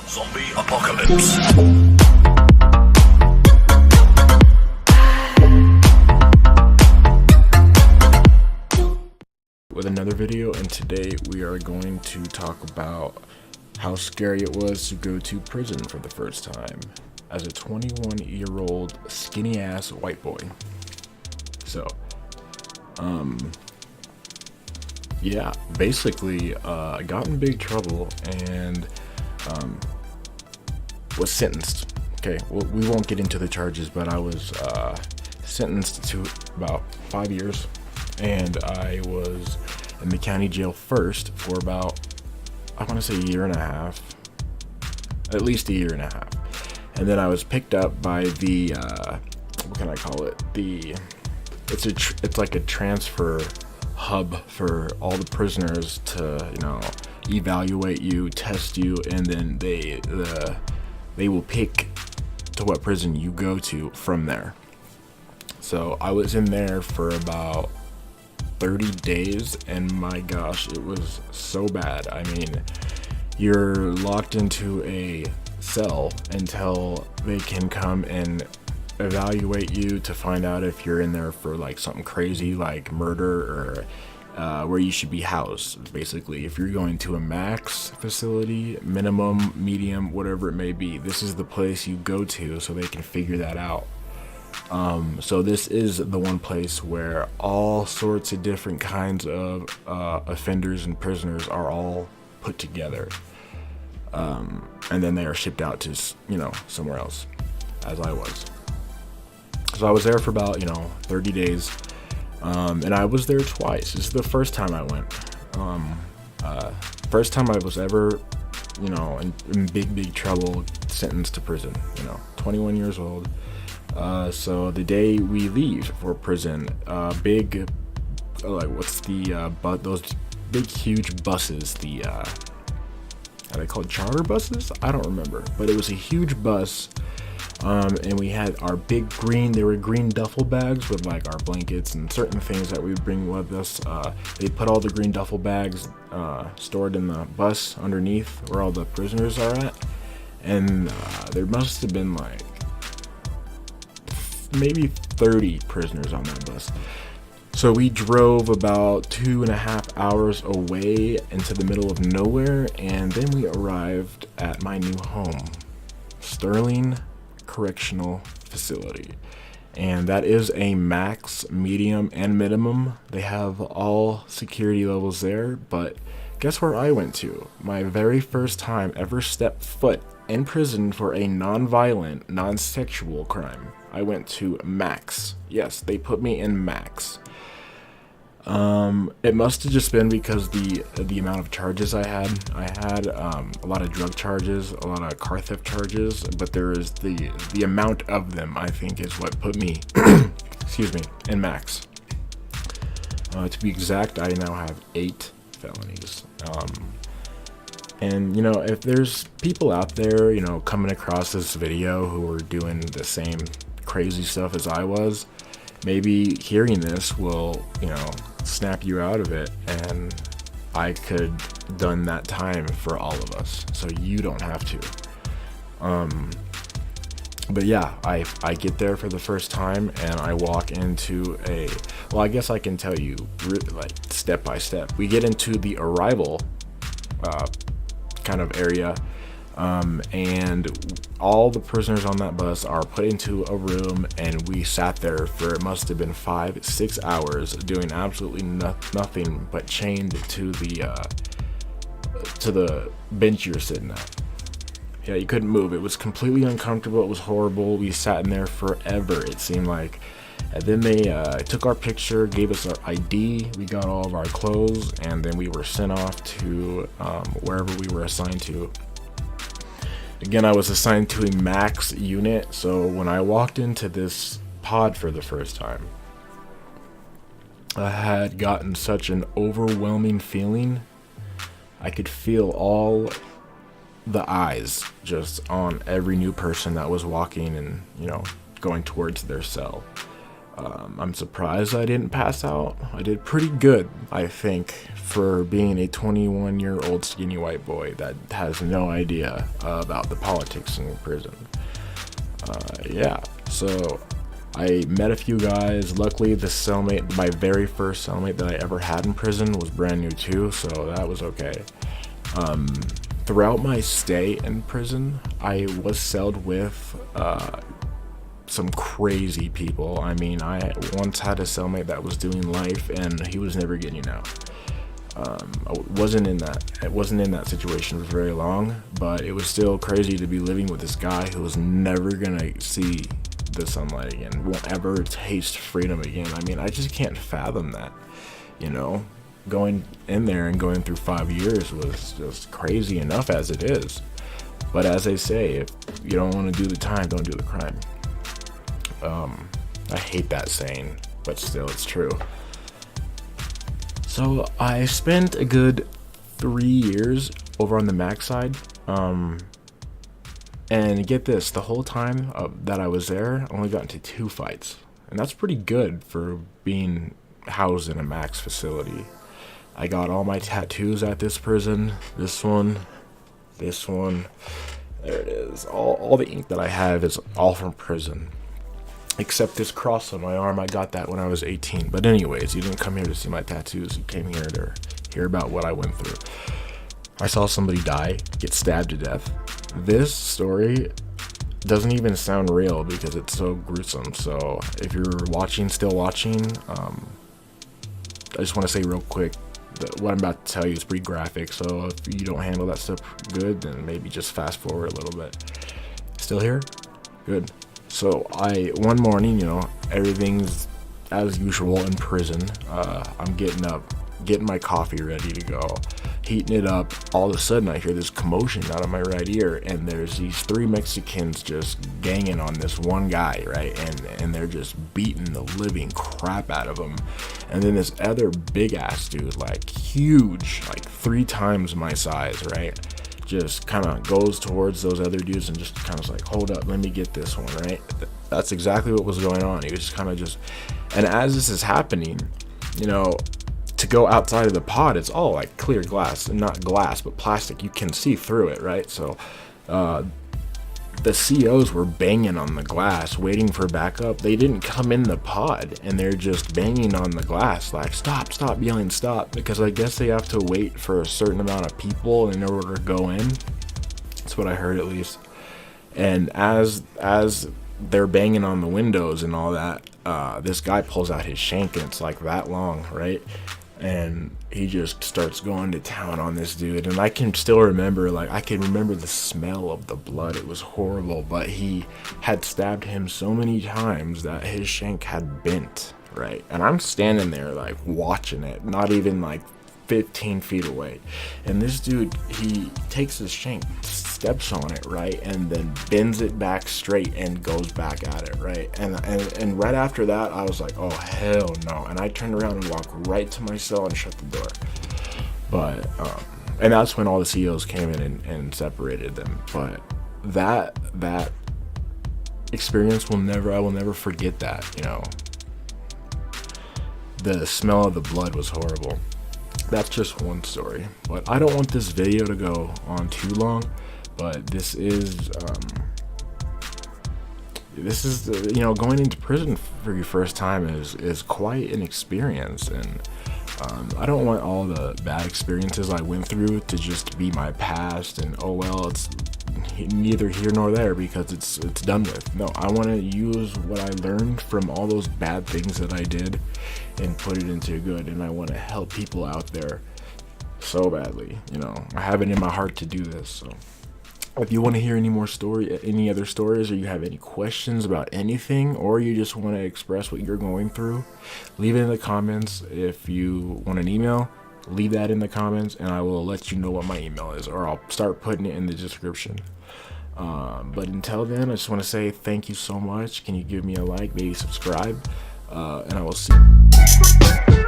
Zombie apocalypse. With another video, and today we are going to talk about how scary it was to go to prison for the first time as a 21-year-old skinny ass white boy. So yeah, basically I got in big trouble and was sentenced. Okay, well, we won't get into the charges, but I was sentenced to about 5 years, and I was in the county jail first for about, I want to say, a year and a half, at least a year and a half. And then I was picked up by the what can I call it, it's like a transfer hub for all the prisoners to, you know, evaluate you, test you, and then they will pick to what prison you go to from there. So I was in there for about 30 days, and my gosh, it was so bad. I mean, you're locked into a cell until they can come and evaluate you to find out if you're in there for like something crazy like murder or where you should be housed. Basically, if you're going to a max facility, minimum, medium, whatever it may be, this is the place you go to so they can figure that out. So this is the one place where all sorts of different kinds of offenders and prisoners are all put together, and then they are shipped out to, you know, somewhere else, as I was. So I was there for about, 30 days, and I was there twice. This is the first time I went. First time I was ever, in big trouble, sentenced to prison. 21 years old. So the day we leave for prison, those big huge buses, are they called charter buses? I don't remember, but it was a huge bus. And we had our they were green duffel bags with like our blankets and certain things that we bring with us. They put all the green duffel bags stored in the bus underneath where all the prisoners are at. And there must have been like maybe 30 prisoners on that bus. So we drove about 2.5 hours away into the middle of nowhere, and then we arrived at my new home, Sterling Correctional Facility. And that is a max, medium, and minimum. They have all security levels there, but guess where I went to? My very first time ever stepped foot in prison for a non-violent, non-sexual crime. I went to max. Yes, they put me in max. It must have just been because the amount of charges I had. I had a lot of drug charges, a lot of car theft charges, but there is the amount of them, I think, is what put me excuse me, in max. To be exact, I now have 8 felonies. And if there's people out there, coming across this video who are doing the same crazy stuff as I was, maybe hearing this will, snap you out of it, and I could done that time for all of us, so you don't have to. But yeah, I get there for the first time, and I walk into I guess I can tell you like step by step. We get into the arrival kind of area, and all the prisoners on that bus are put into a room, and we sat there for, it must have been 5-6 hours doing absolutely nothing but chained to the bench you're sitting at. Yeah, you couldn't move. It was completely uncomfortable. It was horrible. We sat in there forever, it seemed like. And then they took our picture, gave us our ID, we got all of our clothes, and then we were sent off to wherever we were assigned to. Again, I was assigned to a max unit, so when I walked into this pod for the first time, I had gotten such an overwhelming feeling. I could feel all the eyes just on every new person that was walking and, going towards their cell. I'm surprised I didn't pass out. I did pretty good, I think, for being a 21-year-old skinny white boy that has no idea about the politics in prison. Yeah, so I met a few guys. Luckily, the cellmate, my very first cellmate that I ever had in prison, was brand new too, so that was okay. Throughout my stay in prison, I was celled with some crazy people. I mean, I once had a cellmate that was doing life, and he was never getting out. I wasn't in that situation for very long, but it was still crazy to be living with this guy who was never gonna see the sunlight again, won't ever taste freedom again. I mean, I just can't fathom that, you know. Going in there and going through 5 years was just crazy enough as it is. But as they say, if you don't want to do the time, don't do the crime. I hate that saying, but still, it's true. So I spent a good 3 years over on the max side. And get this, the whole time that I was there, I only got into 2 fights. And that's pretty good for being housed in a max facility. I got all my tattoos at this prison. This one. There it is. All the ink that I have is all from prison. Except this cross on my arm, I got that when I was 18. But anyways, you didn't come here to see my tattoos. You came here to hear about what I went through. I saw somebody die, get stabbed to death. This story doesn't even sound real because it's so gruesome. So if you're still watching, I just want to say real quick that what I'm about to tell you is pretty graphic. So if you don't handle that stuff good, then maybe just fast forward a little bit. Still here? Good. So one morning, everything's as usual in prison. I'm getting up, getting my coffee ready to go, heating it up. All of a sudden I hear this commotion out of my right ear, and there's these 3 Mexicans just ganging on this one guy, right? And they're just beating the living crap out of him. And then this other big ass dude, like huge, like 3 times my size, right, just kind of goes towards those other dudes and just kind of like, hold up, let me get this one, right? That's exactly what was going on. He was kind of and as this is happening, to go outside of the pod, it's all like clear glass, and not glass, but plastic. You can see through it, right? So the COs were banging on the glass, waiting for backup. They didn't come in the pod, and they're just banging on the glass, like, stop, yelling stop, because I guess they have to wait for a certain amount of people in order to go in. That's what I heard, at least. And as they're banging on the windows and all that, this guy pulls out his shank, and it's like that long, right? And he just starts going to town on this dude. And I can still remember, the smell of the blood. It was horrible, but he had stabbed him so many times that his shank had bent, right? And I'm standing there, like, watching it, not even like 15 feet away. And this dude, he takes his shank, steps on it, right, and then bends it back straight and goes back at it, right? And right after that, I was like, oh hell no. And I turned around and walked right to my cell and shut the door. But and that's when all the COs came in and separated them. But that experience I will never forget that. The smell of the blood was horrible. That's just one story, but I don't want this video to go on too long. But this is going into prison for your first time is quite an experience, and I don't want all the bad experiences I went through to just be my past and oh well, it's neither here nor there because it's done with. No, I want to use what I learned from all those bad things that I did and put it into good, and I want to help people out there so badly. I have it in my heart to do this. So if you want to hear any other stories, or you have any questions about anything, or you just want to express what you're going through, leave it in the comments. If you want an email, leave that in the comments, and I will let you know what my email is, or I'll start putting it in the description. But until then, I just want to say thank you so much. Can you give me a like, maybe subscribe, and I will see you.